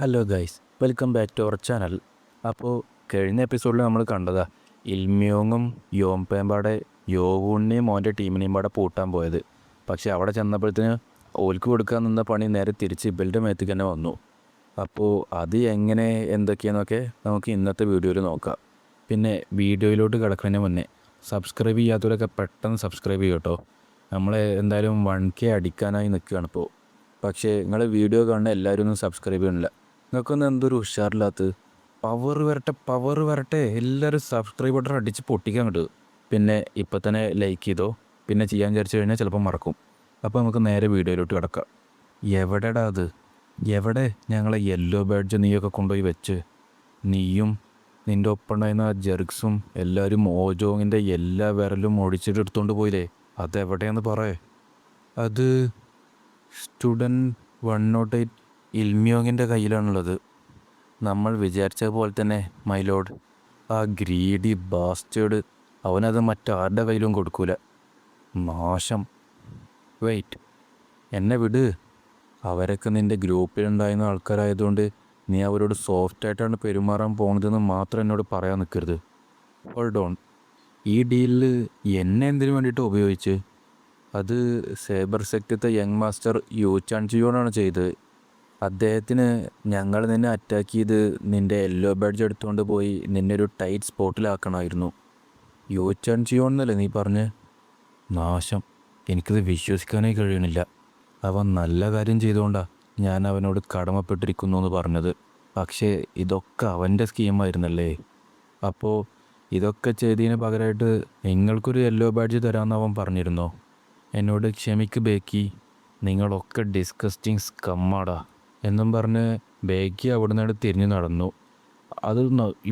Hello guys, welcome back to our channel. അപ്പോൾ കഴിഞ്ഞ എപ്പിസോഡിൽ നമ്മൾ കണ്ടതാ ഇൽമ്യോങ്ങും യോംപേമ്പാടെ യോവൂണിനെയും മോൻ്റെ ടീമിനെയും പാടെ പൂട്ടാൻ പോയത്. പക്ഷേ അവിടെ ചെന്നപ്പോഴത്തേന് ഓൽക്ക് കൊടുക്കാൻ നിന്ന പണി നേരെ തിരിച്ച് ഇബിളുടെ മേത്തേക്ക് തന്നെ വന്നു. അപ്പോൾ അത് എങ്ങനെ എന്തൊക്കെയാണെന്നൊക്കെ നമുക്ക് ഇന്നത്തെ വീഡിയോയിൽ നോക്കാം. പിന്നെ വീഡിയോയിലോട്ട് കിടക്കുന്നതിന് മുന്നേ സബ്സ്ക്രൈബ് ചെയ്യാത്തവരൊക്കെ പെട്ടെന്ന് സബ്സ്ക്രൈബ് ചെയ്യും കേട്ടോ. നമ്മൾ എന്തായാലും 1K അടിക്കാനായി നിൽക്കുകയാണ് ഇപ്പോൾ. പക്ഷേ നിങ്ങൾ വീഡിയോ കാണുന്ന എല്ലാവരും ഒന്നും സബ്സ്ക്രൈബ് ചെയ്യണില്ല. നിങ്ങൾക്കൊന്നും എന്തൊരു ഉഷാറില്ലാത്തത്. പവർ വരട്ടെ, എല്ലാവരും സബ്സ്ക്രൈബ് ബട്ടൺ അടിച്ച് പൊട്ടിക്കാൻ കിട്ടും. പിന്നെ ഇപ്പം തന്നെ ലൈക്ക് ചെയ്തോ. പിന്നെ ചെയ്യാൻ വിചാരിച്ചു കഴിഞ്ഞാൽ ചിലപ്പോൾ മറക്കും. അപ്പോൾ നമുക്ക് നേരെ വീഡിയോയിലോട്ട് കിടക്കാം. എവിടെടാ അത്? എവിടെ ഞങ്ങളെ യെല്ലോ ബാഡ്ജ് നീയൊക്കെ കൊണ്ടുപോയി വെച്ച്? നീയും നിൻ്റെ ഒപ്പമുണ്ടായിരുന്ന ജെർക്സും എല്ലാവരും ഓജോങ്ങിൻ്റെ എല്ലാ വിരലും ഒടിച്ചിട്ട് എടുത്തുകൊണ്ട് പോയില്ലേ? അതെവിടെയാന്ന് പറയേ. അത് സ്റ്റുഡൻറ്റ് 108 ഇൽമ്യോങ്ങിൻ്റെ കയ്യിലാണുള്ളത്. നമ്മൾ വിചാരിച്ച പോലെ തന്നെ മൈലോഡ്. ആ ഗ്രീഡി ബാസ്റ്റേഡ് അവനത് മറ്റാരുടെ കയ്യിലും കൊടുക്കൂല. നാശം. വെയിറ്റ്, എന്നെ വിട്. അവരൊക്കെ നിൻ്റെ ഗ്രൂപ്പിലുണ്ടായിരുന്ന ആൾക്കാരായതുകൊണ്ട് നീ അവരോട് സോഫ്റ്റായിട്ടാണ് പെരുമാറാൻ പോകുന്നതെന്ന് മാത്രം എന്നോട് പറയാൻ നിൽക്കരുത്. Hold on. ഈ ഡീലിൽ എന്നെ എന്തിനു വേണ്ടിയിട്ട് ഉപയോഗിച്ച്? അത് സേബർ സെക്ടത്തെ യങ് മാസ്റ്റർ യു ചാൻജിയോണാണ് ചെയ്തത്. അദ്ദേഹത്തിന് ഞങ്ങൾ നിന്നെ അറ്റാക്ക് ചെയ്ത് നിൻ്റെ യെല്ലോ ബാഡ്ജ് എടുത്തുകൊണ്ട് പോയി നിന്നെ ഒരു ടൈറ്റ് സ്പോട്ടിലാക്കണമായിരുന്നു. യു ചാൻജിയോൺ എന്നല്ലേ നീ പറഞ്ഞ്? നാശം. എനിക്കത് വിശ്വസിക്കാനേ കഴിയണില്ല. അവൻ നല്ല കാര്യം ചെയ്തുകൊണ്ടാണ് ഞാൻ അവനോട് കടമപ്പെട്ടിരിക്കുന്നു എന്ന് പറഞ്ഞത്. പക്ഷേ ഇതൊക്കെ അവൻ്റെ സ്കീമായിരുന്നല്ലേ. അപ്പോൾ ഇതൊക്കെ ചെയ്തതിന് പകരമായിട്ട് നിങ്ങൾക്കൊരു യെല്ലോ ബാഡ്ജ് തരാമെന്ന് അവൻ പറഞ്ഞിരുന്നോ? എന്നോട് ക്ഷമിക്ക് ബേക്കി, നിങ്ങളൊക്കെ ഡിസ്കസ്റ്റിംഗ് സ്കമ്മാടാ എന്നും പറഞ്ഞ് ബേക്കി അവിടെ നിന്ന് തിരിഞ്ഞു നടന്നു. അത്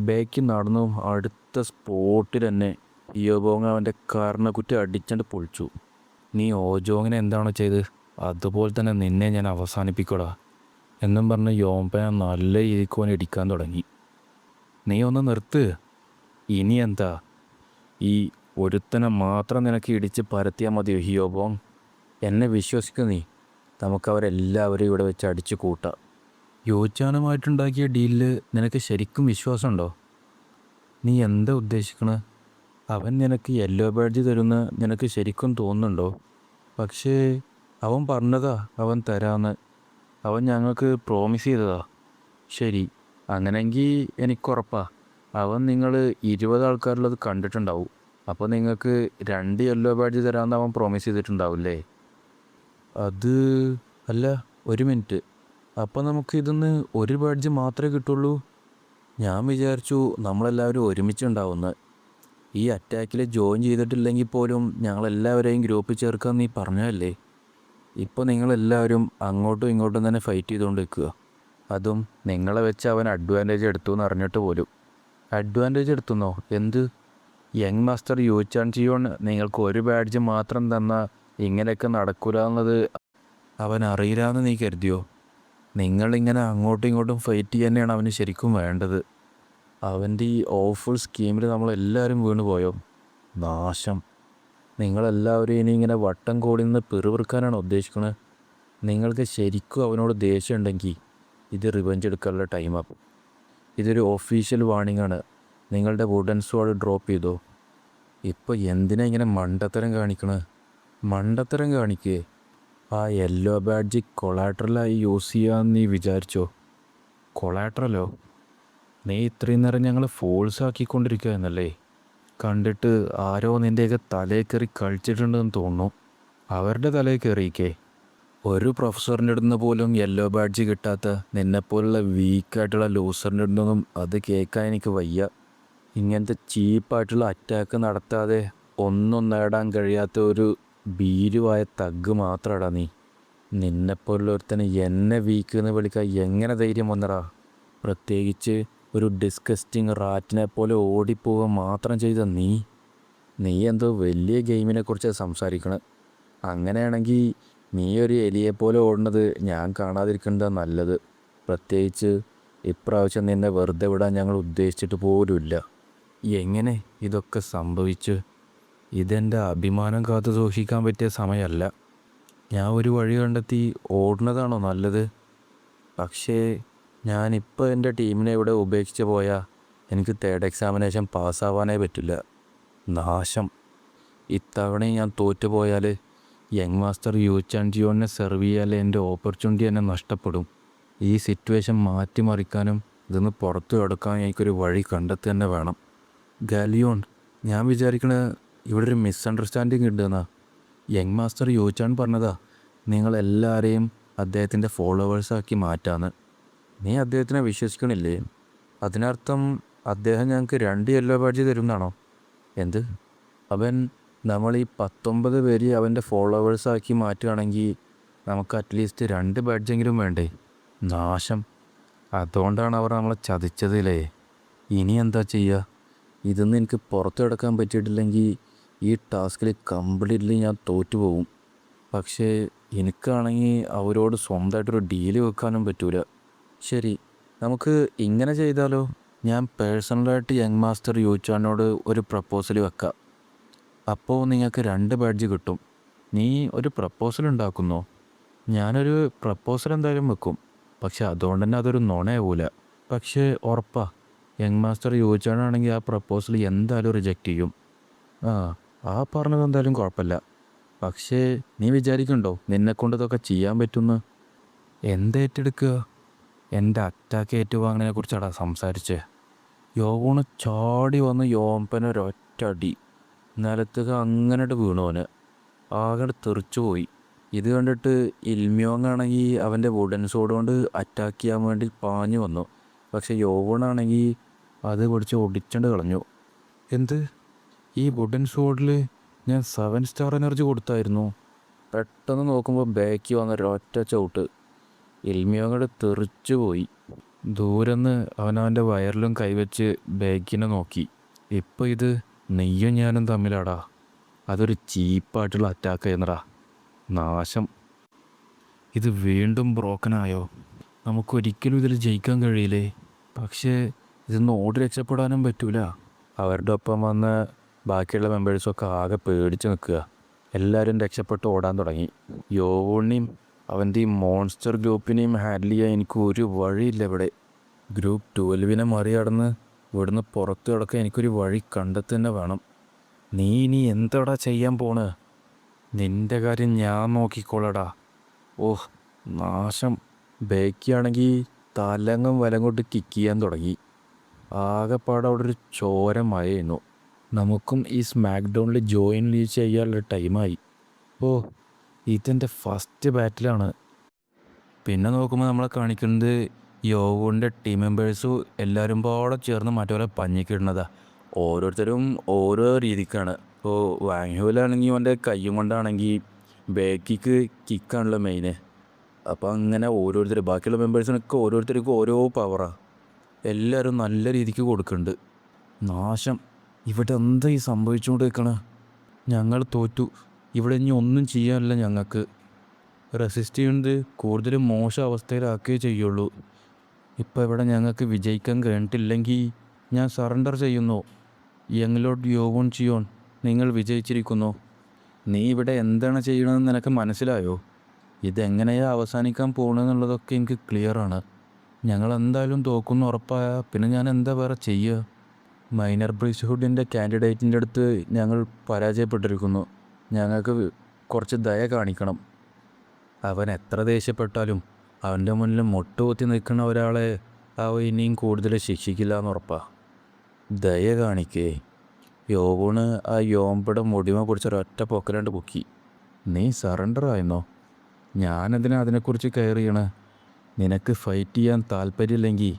ബേക്കി നടന്നു അടുത്ത സ്പോട്ടിൽ തന്നെ യോബോങ് അവൻ്റെ കാരണക്കുറ്റി അടിച്ചണ്ട് പൊളിച്ചു. നീ ഓജോങ്ങിനെ എന്താണോ ചെയ്ത് അതുപോലെ തന്നെ നിന്നെ ഞാൻ അവസാനിപ്പിക്കടാ എന്നും പറഞ്ഞ് യോംപേനെ നല്ല രീതിക്ക് ഇടിക്കാൻ തുടങ്ങി. നീ ഒന്ന് നിർത്ത്. ഇനി എന്താ? ഈ ഒരുത്തനെ മാത്രം നിനക്ക് ഇടിച്ച് പരത്തിയാൽ മതിയോ ഹിയോബോങ്? എന്നെ വിശ്വസിക്കുക നീ. നമുക്കവരെല്ലാവരും ഇവിടെ വെച്ച് അടിച്ചു കൂട്ടാം. യോച്ചാനുമായിട്ടുണ്ടാക്കിയ ഡീലിൽ നിനക്ക് ശരിക്കും വിശ്വാസമുണ്ടോ? നീ എന്താ ഉദ്ദേശിക്കണത്? അവൻ നിനക്ക് യെല്ലോ ബാഡ്ജ് തരുമെന്ന് നിനക്ക് ശരിക്കും തോന്നുന്നുണ്ടോ? പക്ഷേ അവൻ പറഞ്ഞതാ അവൻ തരാമെന്ന്. അവൻ ഞങ്ങൾക്ക് പ്രോമിസ് ചെയ്തതാ. ശരി, അങ്ങനെയെങ്കിൽ എനിക്കുറപ്പാ അവൻ നിങ്ങൾ 20 ആൾക്കാരുള്ളത് കണ്ടിട്ടുണ്ടാവും. അപ്പോൾ നിങ്ങൾക്ക് 2 യെല്ലോ ബാഡ്ജ് തരാമെന്ന് അവൻ പ്രോമിസ് ചെയ്തിട്ടുണ്ടാവില്ലേ? അത് അല്ല, ഒരു മിനിറ്റ്. അപ്പോൾ നമുക്ക് ഇതിന്ന് ഒരു ബാഡ്ജ് മാത്രമേ കിട്ടുള്ളൂ? ഞാൻ വിചാരിച്ചു നമ്മളെല്ലാവരും ഒരുമിച്ചുണ്ടാവുമെന്ന്. ഈ അറ്റാക്കിൽ ജോയിൻ ചെയ്തിട്ടില്ലെങ്കിൽ പോലും ഞങ്ങളെല്ലാവരെയും ഗ്രൂപ്പിൽ ചേർക്കാൻ നീ പറഞ്ഞതല്ലേ? ഇപ്പോൾ നിങ്ങളെല്ലാവരും അങ്ങോട്ടും ഇങ്ങോട്ടും തന്നെ ഫൈറ്റ് ചെയ്തുകൊണ്ട് നിൽക്കുക. അതും നിങ്ങളെ വെച്ച് അവൻ അഡ്വാൻറ്റേജ് എടുത്തു എന്ന് അറിഞ്ഞിട്ട് പോലും. അഡ്വാൻറ്റേജ് എടുത്തുന്നോ? എന്ത്? യങ് മാസ്റ്റർ യു ചാൻജിയോൺ നിങ്ങൾക്ക് ഒരു ബാഡ്ജ് മാത്രം തന്നാൽ ഇങ്ങനെയൊക്കെ നടക്കൂല എന്നത് അവൻ അറിയില്ലാന്ന് നീ കരുതിയോ? നിങ്ങളിങ്ങനെ അങ്ങോട്ടും ഇങ്ങോട്ടും ഫൈറ്റ് ചെയ്യാൻ തന്നെയാണ് അവന് ശരിക്കും വേണ്ടത്. അവൻ്റെ ഈ ഓഫുൾ സ്കീമിൽ നമ്മളെല്ലാവരും വീണ് പോയോ? നാശം. നിങ്ങളെല്ലാവരും ഇനി ഇങ്ങനെ വട്ടം കൂടി നിന്ന് പിറുപിറുക്കാനാണ് ഉദ്ദേശിക്കുന്നത്? നിങ്ങൾക്ക് ശരിക്കും അവനോട് ദേഷ്യം ഉണ്ടെങ്കിൽ ഇത് റിവെഞ്ച് എടുക്കാനുള്ള ടൈമാണ്. ഇതൊരു ഒഫീഷ്യൽ വാർണിംഗ് ആണ്. നിങ്ങളുടെ വുഡൻ സ്വാഡ് ഡ്രോപ്പ് ചെയ്തോ. ഇപ്പോൾ എന്തിനാ ഇങ്ങനെ മണ്ടത്തരം കാണിക്കണേ? മണ്ടത്തരം കാണിക്കേ? ആ യെല്ലോ ബാഡ്ജ് കൊളാട്രലായി യൂസ് ചെയ്യാമെന്ന് നീ വിചാരിച്ചോ? കൊളാട്രലോ? നീ ഇത്രയും നേരം ഞങ്ങൾ ഫോഴ്സ് ആക്കിക്കൊണ്ടിരിക്കുക എന്നല്ലേ? കണ്ടിട്ട് ആരോ നിൻ്റെയൊക്കെ തലയിൽ കയറി കളിച്ചിട്ടുണ്ടെന്ന് തോന്നുന്നു. അവരുടെ തലയിൽ കയറിയിക്കേ. ഒരു പ്രൊഫസറിൻ്റെ അടുത്ത് പോലും യെല്ലോ ബാഡ്ജ് കിട്ടാത്ത നിന്നെപ്പോലുള്ള വീക്കായിട്ടുള്ള ലൂസറിൻ്റെ അടുത്തൊന്നും അത് കേൾക്കാൻ എനിക്ക് വയ്യ. ഇങ്ങനത്തെ ചീപ്പായിട്ടുള്ള അറ്റാക്ക് നടത്താതെ ഒന്നും നേടാൻ കഴിയാത്ത ഒരു ഭീരുവായ തഗ് മാത്രമാടാ നീ. നിന്നെപ്പോലുള്ളൊരുത്തന് എന്നെ വീക്ക് എന്ന് വിളിക്കാൻ എങ്ങനെ ധൈര്യം വന്നടാ? പ്രത്യേകിച്ച് ഒരു ഡിസ്കസ്റ്റിംഗ് റാറ്റിനെ പോലെ ഓടിപ്പോവുക മാത്രം ചെയ്ത നീ എന്തോ വലിയ ഗെയിമിനെക്കുറിച്ച് സംസാരിക്കണം. അങ്ങനെയാണെങ്കിൽ നീ ഒരു എലിയെപ്പോലെ ഓടുന്നത് ഞാൻ കാണാതിരിക്കുന്നത് നല്ലത്. പ്രത്യേകിച്ച് ഇപ്രാവശ്യം നിന്നെ വെറുതെ വിടാൻ ഞങ്ങൾ ഉദ്ദേശിച്ചിട്ട് പോലുമില്ല. എങ്ങനെ ഇതൊക്കെ സംഭവിച്ചു? ഇതെൻ്റെ അഭിമാനം കാത്തു സൂക്ഷിക്കാൻ പറ്റിയ സമയമല്ല. ഞാൻ ഒരു വഴി കണ്ടെത്തി ഓടുന്നതാണോ നല്ലത്? പക്ഷേ ഞാനിപ്പോൾ എൻ്റെ ടീമിനെ ഇവിടെ ഉപേക്ഷിച്ച് പോയാൽ എനിക്ക് തേർഡ് എക്സാമിനേഷൻ പാസ്സാവാനേ പറ്റില്ല. നാശം. ഇത്തവണയും ഞാൻ തോറ്റുപോയാൽ യങ് മാസ്റ്റർ യു ചാൻജിയോനെ സെർവ് ചെയ്യാൻ എൻ്റെ ഓപ്പർച്യൂണിറ്റി തന്നെ നഷ്ടപ്പെടും. ഈ സിറ്റുവേഷൻ മാറ്റിമറിക്കാനും ഇതിന്ന് പുറത്തു കടക്കാൻ എനിക്കൊരു വഴി കണ്ടെത്തി തന്നെ വേണം. ഗാലിയോൺ, ഞാൻ വിചാരിക്കണത് ഇവിടെ ഒരു മിസ്അണ്ടർസ്റ്റാൻഡിങ് ഉണ്ടെന്നാ. യങ് മാസ്റ്റർ യു ചാൻ പറഞ്ഞതാ നിങ്ങളെല്ലാവരെയും അദ്ദേഹത്തിൻ്റെ ഫോളോവേഴ്സാക്കി മാറ്റാന്ന്. നീ അദ്ദേഹത്തിനെ വിശ്വസിക്കണില്ലേ? അതിനർത്ഥം അദ്ദേഹം ഞങ്ങൾക്ക് 2 യെല്ലോ ബാഡ്ജ് തരുമെന്നാണോ? എന്ത്? അവൻ നമ്മൾ ഈ 19 പേര് അവൻ്റെ ഫോളോവേഴ്സാക്കി മാറ്റുകയാണെങ്കിൽ നമുക്ക് അറ്റ്ലീസ്റ്റ് 2 ബാഡ്ജെങ്കിലും വേണ്ടേ? നാശം. അതുകൊണ്ടാണ് അവർ നമ്മളെ ചതിച്ചതില്ലേ. ഇനി എന്താ ചെയ്യുക? ഇതൊന്നും എനിക്ക് പുറത്തു കിടക്കാൻ പറ്റിയിട്ടില്ലെങ്കിൽ ഈ ടാസ്കിൽ കംപ്ലീറ്റ്ലി ഞാൻ തോറ്റുപോകും. പക്ഷേ എനിക്കാണെങ്കിൽ അവരോട് സ്വന്തമായിട്ടൊരു ഡീല് വെക്കാനും പറ്റൂല. ശരി, നമുക്ക് ഇങ്ങനെ ചെയ്താലോ? ഞാൻ പേഴ്സണലായിട്ട് യങ് മാസ്റ്റർ യൂച്ചാനോട് ഒരു പ്രപ്പോസൽ വെക്കാം. അപ്പോൾ നിങ്ങൾക്ക് 2 ബാഡ്ജ് കിട്ടും. നീ ഒരു പ്രപ്പോസൽ ഉണ്ടാക്കുന്നോ? ഞാനൊരു പ്രപ്പോസൽ എന്തായാലും വെക്കും. പക്ഷെ അതുകൊണ്ട് തന്നെ അതൊരു നുണയാവൂല. പക്ഷേ ഉറപ്പാ, യങ് മാസ്റ്റർ യൂച്ചാനാണെങ്കിൽ ആ പ്രപ്പോസൽ എന്തായാലും റിജക്റ്റ് ചെയ്യും. ആ പറഞ്ഞത് എന്തായാലും കുഴപ്പമില്ല. പക്ഷേ നീ വിചാരിക്കണ്ടോ നിന്നെക്കൊണ്ട് ഇതൊക്കെ ചെയ്യാൻ പറ്റുമെന്ന്? എന്തേറ്റെടുക്കുക? എൻ്റെ അറ്റാക്ക് ഏറ്റുവാങ്ങുന്നതിനെ കുറിച്ചാടാ സംസാരിച്ചേ. യോവൂണ് ചാടി വന്ന് യോമ്പനൊരൊറ്റടി നിലത്തേക്ക് അങ്ങനെയിട്ട് വീണോന് ആകെ തെറിച്ചു പോയി. ഇത് കണ്ടിട്ട് ഇൽമ്യോങ്ങാണെങ്കിൽ അവൻ്റെ വുഡൻ സോഡ് കൊണ്ട് അറ്റാക്ക് ചെയ്യാൻ വേണ്ടി പാഞ്ഞു വന്നു. പക്ഷെ യോവൂണാണെങ്കിൽ അത് പിടിച്ച് ഒടിച്ചണ്ട് കളഞ്ഞു. എന്ത്? ഈ വുഡൻ സോഡിൽ ഞാൻ 7 സ്റ്റാർ എനർജി കൊടുത്തായിരുന്നു. പെട്ടെന്ന് നോക്കുമ്പോൾ ബാക്കി വന്നൊരൊറ്റ ചവിട്ട് ഇൽമ്യോങ്ങോട് തെറിച്ചു പോയി. ദൂരെന്ന് അവനവൻ്റെ വയറിലും കൈവച്ച് ബാക്കിനെ നോക്കി. ഇപ്പോൾ ഇത് നെയ്യും ഞാനും തമ്മിലാടാ. അതൊരു ചീപ്പായിട്ടുള്ള അറ്റാക്ക് ചെയ്യുന്നടാ. നാശം. ഇത് വീണ്ടും ബ്രോക്കനായോ? നമുക്കൊരിക്കലും ഇതിൽ ജയിക്കാൻ കഴിയില്ലേ? പക്ഷേ ഇതൊന്നും ഓടി രക്ഷപ്പെടാനും പറ്റൂല. അവരുടെ ഒപ്പം വന്ന ബാക്കിയുള്ള മെമ്പേഴ്സൊക്കെ ആകെ പേടിച്ച് നിൽക്കുക. എല്ലാവരും രക്ഷപ്പെട്ട് ഓടാൻ തുടങ്ങി. യോവൂണിനെയും അവൻ്റെ ഈ മോൺസ്റ്റർ ഗ്രൂപ്പിനെയും ഹാൻഡിൽ ചെയ്യാൻ എനിക്ക് ഒരു വഴിയില്ല ഇവിടെ. ഗ്രൂപ്പ് 12 മറികടന്ന് ഇവിടുന്ന് പുറത്ത് കിടക്കാൻ എനിക്കൊരു വഴി കണ്ടെത്തി തന്നെ വേണം. നീ ഇനി എന്താടാ ചെയ്യാൻ പോണ്? നിൻ്റെ കാര്യം ഞാൻ നോക്കിക്കോളടാ. ഓഹ് നാശം. ബേക്കിയാണെങ്കിൽ തലങ്ങും വലങ്ങോട്ട് കിക്ക് ചെയ്യാൻ തുടങ്ങി. ആകെപ്പാടെ അവിടെ ഒരു ചോര മഴയുന്നു. നമുക്കും ഈ സ്മാക്ക് ഡൗണിൽ ജോയിൻ ചെയ്യാനുള്ള ടൈമായി. ഇതെൻ്റെ ഫസ്റ്റ് ബാറ്റിലാണ്. പിന്നെ നോക്കുമ്പോൾ നമ്മളെ കാണിക്കുന്നത് യോവൂണിൻ്റെ ടീം മെമ്പേഴ്സും എല്ലാവരും പാടെ ചേർന്ന് മറ്റവരെ പഞ്ഞിക്കിടുന്നതാ. ഓരോരുത്തരും ഓരോ രീതിക്കാണ്. ഇപ്പോൾ വാങ്ഹ്യൂലാണെങ്കിൽ അവൻ്റെ കയ്യും കൊണ്ടാണെങ്കിൽ ബേക്കിക്ക് കിക്കാണല്ലോ മെയിന്. അപ്പോൾ അങ്ങനെ ഓരോരുത്തർ ബാക്കിയുള്ള മെമ്പേഴ്സിനൊക്കെ ഓരോരുത്തർക്കും ഓരോ പവറാണ്. എല്ലാവരും നല്ല രീതിക്ക് കൊടുക്കുന്നുണ്ട്. നാശം. ഇവിടെ എന്താ ഈ സംഭവിച്ചുകൊണ്ട് നിൽക്കണേ? ഞങ്ങൾ തോറ്റു. ഇവിടെ ഇനി ഒന്നും ചെയ്യാനില്ല. ഞങ്ങൾക്ക് റെസിസ്റ്റ് ചെയ്യുന്നത് കൂടുതലും മോശം അവസ്ഥയിലാക്കുകയേ ചെയ്യുള്ളൂ. ഇപ്പോൾ ഇവിടെ ഞങ്ങൾക്ക് വിജയിക്കാൻ കഴിഞ്ഞിട്ടില്ലെങ്കിൽ ഞാൻ സറണ്ടർ ചെയ്യുന്നു. യങ് ലോർഡ് യോവൂൺ ചിയോൺ, നിങ്ങൾ വിജയിച്ചിരിക്കുന്നു. നീ ഇവിടെ എന്താണ് ചെയ്യണമെന്ന് നിനക്ക് മനസ്സിലായോ? ഇതെങ്ങനെയാണ് അവസാനിക്കാൻ പോകണമെന്നുള്ളതൊക്കെ എനിക്ക് ക്ലിയറാണ്. ഞങ്ങൾ എന്തായാലും തോക്കുമെന്ന് ഉറപ്പായാൽ പിന്നെ ഞാൻ എന്താ വേറെ ചെയ്യുക? മൈനർ പ്രീസ്റ്റ്ഹുഡിൻ്റെ കാൻഡിഡേറ്റിൻ്റെ അടുത്ത് ഞങ്ങൾ പരാജയപ്പെട്ടിരിക്കുന്നു. ഞങ്ങൾക്ക് കുറച്ച് ദയ കാണിക്കണം. അവൻ എത്ര ദേഷ്യപ്പെട്ടാലും അവൻ്റെ മുന്നിൽ മുട്ടുകുത്തി നിൽക്കുന്ന ഒരാളെ അവൻ ഇനിയും കൂടുതൽ ശിക്ഷിക്കില്ല എന്നുറപ്പാ. ദയ കാണിക്കേ. യോവൂണ് ആ യോമ്പയുടെ മുടിമ പിടിച്ചൊരൊറ്റ പൊക്കലാണ്ട് പൊക്കി. നീ സറണ്ടർ ആയെന്നോ? ഞാനെന്തിനാ അതിനെക്കുറിച്ച് കെയർ ചെയ്യണേ? നിനക്ക് ഫൈറ്റ് ചെയ്യാൻ താല്പര്യമില്ലെങ്കിൽ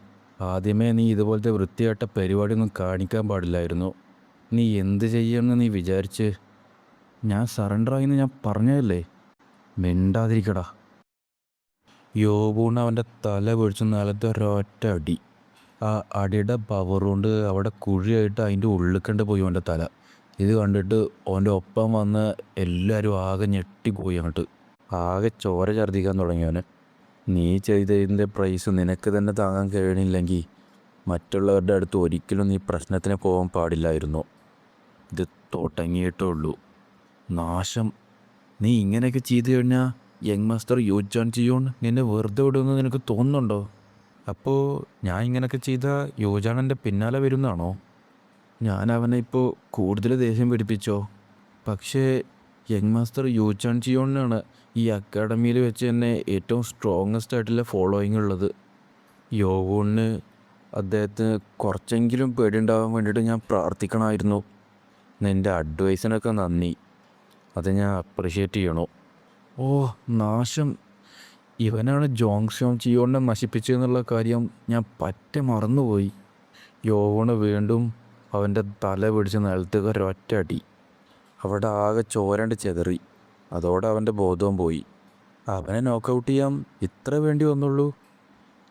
ആദ്യമേ നീ ഇതുപോലത്തെ വൃത്തിയായിട്ട പരിപാടിയൊന്നും കാണിക്കാൻ പാടില്ലായിരുന്നു. നീ എന്ത് ചെയ്യുമെന്ന് നീ വിചാരിച്ച്? ഞാൻ സറണ്ടറായിന്ന് ഞാൻ പറഞ്ഞതല്ലേ. മിണ്ടാതിരിക്കടാ. യോവൂണ് അവൻ്റെ തല പിടിച്ച് നിലത്ത് ഒരൊറ്റ അടി. ആ അടിയുടെ പവർ കൊണ്ട് അവിടെ കുഴിയായിട്ട് അതിൻ്റെ ഉള്ളിൽ കണ്ട് പോയി അവൻ്റെ തല. ഇത് കണ്ടിട്ട് അവൻ്റെ ഒപ്പം വന്ന് എല്ലാവരും ആകെ ഞെട്ടിപ്പോയി. അങ്ങോട്ട് ആകെ ചോര ഛർദ്ദിക്കാൻ തുടങ്ങിയവന്. നീ ചെയ്തതിൻ്റെ പ്രൈസ് നിനക്ക് തന്നെ താങ്ങാൻ കഴിയണില്ലെങ്കിൽ മറ്റുള്ളവരുടെ അടുത്ത് ഒരിക്കലും നീ പ്രശ്നത്തിന് പോകാൻ പാടില്ലായിരുന്നു. ഇത് തുടങ്ങിയിട്ടേ ഉള്ളൂ. നാശം. നീ ഇങ്ങനെയൊക്കെ ചെയ്തു കഴിഞ്ഞാൽ യങ് മാസ്റ്റർ യു ചാൻ ചിയോൺ നിന്നെ വെറുതെ വിടുമെന്ന് നിനക്ക് തോന്നുന്നുണ്ടോ? അപ്പോൾ ഞാൻ ഇങ്ങനെയൊക്കെ ചെയ്താൽ യോജാൻ എൻ്റെ പിന്നാലെ വരുന്നതാണോ? ഞാൻ അവനെ ഇപ്പോൾ കൂടുതൽ ദേഷ്യം പിടിപ്പിച്ചോ? പക്ഷേ യങ് മാസ്റ്റർ യൂച്ചാൻ ചിയോണിനാണ് ഈ അക്കാഡമിയിൽ വെച്ച് തന്നെ ഏറ്റവും സ്ട്രോങ്ങസ്റ്റ് ആയിട്ടുള്ള ഫോളോയിങ് ഉള്ളത്. യോവൂണിന് അദ്ദേഹത്തിന് കുറച്ചെങ്കിലും പേടിയുണ്ടാവാൻ വേണ്ടിയിട്ട് ഞാൻ പ്രാർത്ഥിക്കണമായിരുന്നു. നിൻ്റെ അഡ്വൈസിനൊക്കെ നന്ദി, അത് ഞാൻ അപ്രിഷ്യേറ്റ് ചെയ്യണു. ഓ നാശം, ഇവനാണ് ജോങ്ഷോങ് ചിയോണിനെ നശിപ്പിച്ചതെന്നുള്ള കാര്യം ഞാൻ പറ്റെ മറന്നുപോയി. യോവൂണ് വീണ്ടും അവൻ്റെ തല പിടിച്ച് നിലത്ത് ഒരൊറ്റ അടി. അവിടെ ആകെ ചോരണ്ട് ചെതറി. അതോടെ അവൻ്റെ ബോധവും പോയി. അവനെ നോക്കൗട്ട് ചെയ്യാൻ ഇത്ര വേണ്ടി വന്നുള്ളൂ.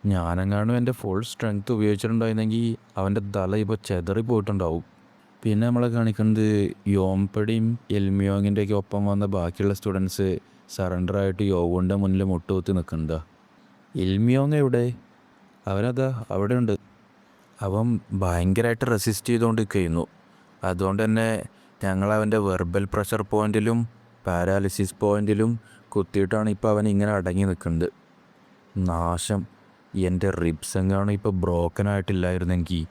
ഞാനെങ്ങാനും എൻ്റെ ഫുൾ സ്ട്രെങ്ത് ഉപയോഗിച്ചിട്ടുണ്ടായിരുന്നെങ്കിൽ അവൻ്റെ തല ഇപ്പോൾ ചെതറി പോയിട്ടുണ്ടാവും. പിന്നെ നമ്മളെ കാണിക്കുന്നത് യോംപടിയും എൽമിയോങ്ങിൻ്റെയൊക്കെ ഒപ്പം വന്ന ബാക്കിയുള്ള സ്റ്റുഡൻസ് സറണ്ടറായിട്ട് യോവൂണിൻ്റെ മുന്നിൽ മുട്ടുകുത്തി നിൽക്കുന്നതാ. എൽമിയോങ് എവിടെ? അവനതാ അവിടെ ഉണ്ട്. അവൻ ഭയങ്കരമായിട്ട് റെസിസ്റ്റ് ചെയ്തുകൊണ്ടിരിക്കുന്നു. അതുകൊണ്ട് തന്നെ ഞങ്ങൾ അവൻ്റെ വെർബൽ പ്രഷർ പോയിൻറ്റിലും പാരാലിസിസ് പോയിൻറ്റിലും കുത്തിയിട്ടാണ് ഇപ്പോൾ അവൻ ഇങ്ങനെ അടങ്ങി നിൽക്കുന്നത്. നാശം, എൻ്റെ റിബ്സ് എങ്ങാനും ഇപ്പോൾ ബ്രോക്കൺ ആയിട്ടില്ലായിരുന്നെങ്കിൽ.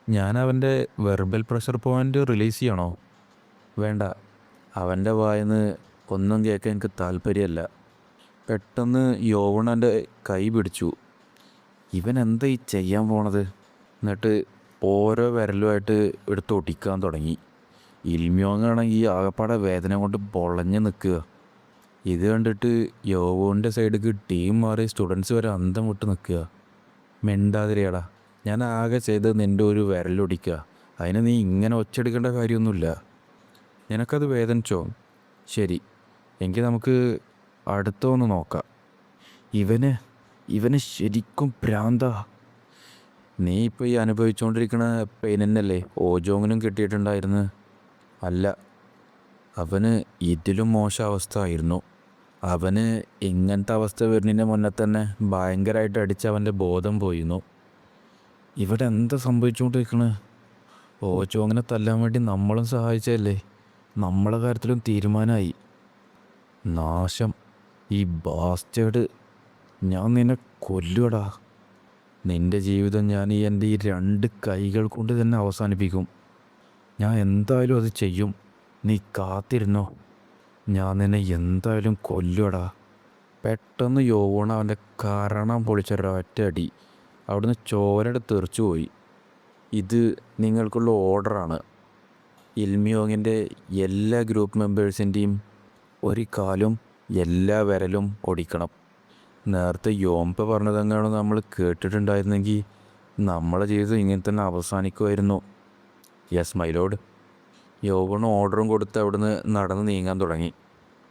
ഞാൻ അവൻ്റെ വെർബൽ പ്രഷർ പോയിൻ്റ് റിലീസ് ചെയ്യണോ? വേണ്ട, അവൻ്റെ വായിന്ന് ഒന്നും കേൾക്കാൻ എനിക്ക് താല്പര്യമല്ല. പെട്ടെന്ന് യോവൺ എൻ്റെ കൈ പിടിച്ചു. ഇവൻ എന്താ ഈ ചെയ്യാൻ പോണത്? എന്നിട്ട് ഓരോ വിരലുമായിട്ട് എടുത്ത് ഒടിക്കാൻ തുടങ്ങി. ഇൽമ്യോങ്ങാണെങ്കിൽ ഈ ആകപ്പാടെ വേദന കൊണ്ട് പൊളഞ്ഞ് നിൽക്കുക. ഇത് കണ്ടിട്ട് യോവോൻ്റെ സൈഡിലേക്ക് ടീം മാറി സ്റ്റുഡൻസ് വരെ അന്തം വിട്ട് നിൽക്കുക. മിണ്ടാതിരിയടാ, ഞാൻ ആകെ ചെയ്തത് നിൻ്റെ ഒരു വിരലൊടിക്കുക. അതിന് നീ ഇങ്ങനെ ഒച്ചെടുക്കേണ്ട കാര്യമൊന്നുമില്ല. നിനക്കത് വേദനിച്ചോ? ശരി, എങ്കിൽ നമുക്ക് അടുത്തൊന്ന് നോക്കാം. ഇവന് ശരിക്കും ഭ്രാന്താ. നീ ഇപ്പോൾ ഈ അനുഭവിച്ചുകൊണ്ടിരിക്കുന്ന പെയിൻ തന്നെയല്ലേ ഓജോങ്ങിനും കിട്ടിയിട്ടുണ്ടായിരുന്നു? അല്ല, അവന് ഇതിലും മോശം അവസ്ഥ ആയിരുന്നു. അവന് ഇങ്ങനത്തെ അവസ്ഥ വരുന്നതിന് മുന്നേ തന്നെ ഭയങ്കരമായിട്ട് അടിച്ച് അവൻ്റെ ബോധം പോയിരുന്നു. ഇവിടെ എന്താ സംഭവിച്ചുകൊണ്ടിരിക്കണേ? ഓജോങ്ങിനെ തല്ലാൻ വേണ്ടി നമ്മളും സഹായിച്ചതല്ലേ? നമ്മളെ കാര്യത്തിലും തീരുമാനമായി. നാശം, ഈ ബാസ്റ്റേഡ്, ഞാൻ നിന്നെ കൊല്ലുവടാ. നിൻ്റെ ജീവിതം ഞാൻ എൻ്റെ ഈ 2 കൈകൾ കൊണ്ട് തന്നെ അവസാനിപ്പിക്കും. ഞാൻ എന്തായാലും അത് ചെയ്യും. നീ കാത്തിരുന്നോ, ഞാൻ നിന്നെ എന്തായാലും കൊല്ലുവടാ. പെട്ടെന്ന് യോവോൺ അവൻ്റെ കരണം പൊളിച്ചൊരൊറ്റ അടി. അവിടുന്ന് ചോരയുടെ തെറിച്ചു പോയി. ഇത് നിങ്ങൾക്കുള്ള ഓർഡറാണ്. ഇൽമിയോങ്ങിൻ്റെ എല്ലാ ഗ്രൂപ്പ് മെമ്പേഴ്സിൻ്റെയും ഒരു കാലും എല്ലാ വിരലും ഒടിക്കണം. നേരത്തെ യോംപ പറഞ്ഞതെങ്ങാണ് നമ്മൾ കേട്ടിട്ടുണ്ടായിരുന്നെങ്കിൽ നമ്മളെ ജീവിതം ഇങ്ങനെ തന്നെ അവസാനിക്കുമായിരുന്നു. Yes my lord. യോവണ് ഓർഡറും കൊടുത്ത് അവിടുന്ന് നടന്ന് നീങ്ങാൻ തുടങ്ങി.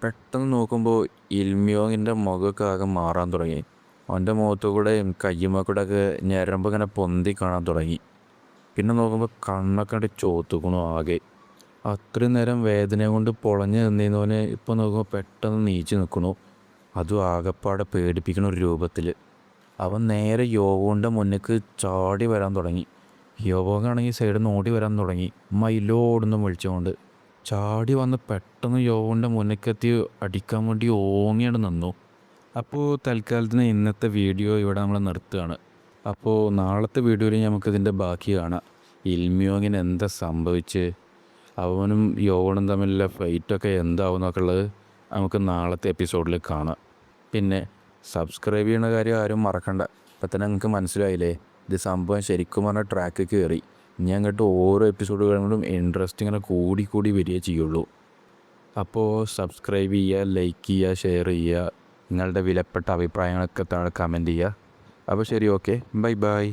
പെട്ടെന്ന് നോക്കുമ്പോൾ ഇൽമ്യോങ്ങിൻ്റെ മുഖമൊക്കെ ആകെ മാറാൻ തുടങ്ങി. അവൻ്റെ മുഖത്തു കൂടെയും കയ്യുമ്മ ഒക്കെ ഞരമ്പ് ഇങ്ങനെ പൊന്തി കാണാൻ തുടങ്ങി. പിന്നെ നോക്കുമ്പോൾ കണ്ണൊക്കെ കണ്ട് ചോത്തുക്കണു ആകെ. അത്രയും നേരം വേദന കൊണ്ട് പൊളഞ്ഞ് നിന്നവനെ ഇപ്പോൾ നോക്കുമ്പോൾ പെട്ടെന്ന് നീച്ച് നിൽക്കണു. അതും ആകെപ്പാടെ പേടിപ്പിക്കുന്ന ഒരു രൂപത്തിൽ. അവൻ നേരെ യോവോൻ്റെ മുന്നിലേക്ക് ചാടി വരാൻ തുടങ്ങി. യോവോങ്ങാണെങ്കിൽ സൈഡിൽ നിന്ന് ഓടി വരാൻ തുടങ്ങി. മയിലോടൊന്നും വിളിച്ചുകൊണ്ട് ചാടി വന്ന് പെട്ടെന്ന് യോവോൻ്റെ മുന്നിലെത്തി അടിക്കാൻ വേണ്ടി ഓങ്ങിയാണ് നിന്നു. അപ്പോൾ തൽക്കാലത്തിന് ഇന്നത്തെ വീഡിയോ ഇവിടെ നമ്മൾ നിർത്തുകയാണ്. അപ്പോൾ നാളത്തെ വീഡിയോയിൽ നമുക്കിതിൻ്റെ ബാക്കി കാണാം. ഇൽമ്യോങ്ങിന് എന്താ സംഭവിച്ച്, അവനും യോവണും തമ്മിലുള്ള ഫൈറ്റൊക്കെ എന്താവും എന്നൊക്കെ ഉള്ളത് നമുക്ക് നാളത്തെ എപ്പിസോഡിൽ കാണാം. പിന്നെ സബ്സ്ക്രൈബ് ചെയ്യുന്ന കാര്യം ആരും മറക്കണ്ട. ഇപ്പം തന്നെ നിങ്ങൾക്ക് മനസ്സിലായില്ലേ, ഇത് സംഭവം ശരിക്കും പറഞ്ഞാൽ ട്രാക്ക് കയറി. ഇനി അങ്ങോട്ട് ഓരോ എപ്പിസോഡുകളിലും ഇൻട്രസ്റ്റ് ഇങ്ങനെ കൂടി വരികയേ ചെയ്യുള്ളൂ. അപ്പോൾ സബ്സ്ക്രൈബ് ചെയ്യുക, ലൈക്ക് ചെയ്യുക, ഷെയർ ചെയ്യുക, നിങ്ങളുടെ വിലപ്പെട്ട അഭിപ്രായങ്ങളൊക്കെ താഴെ കമൻറ്റ് ചെയ്യുക. അപ്പോൾ ശരി, ഓക്കെ, ബൈ.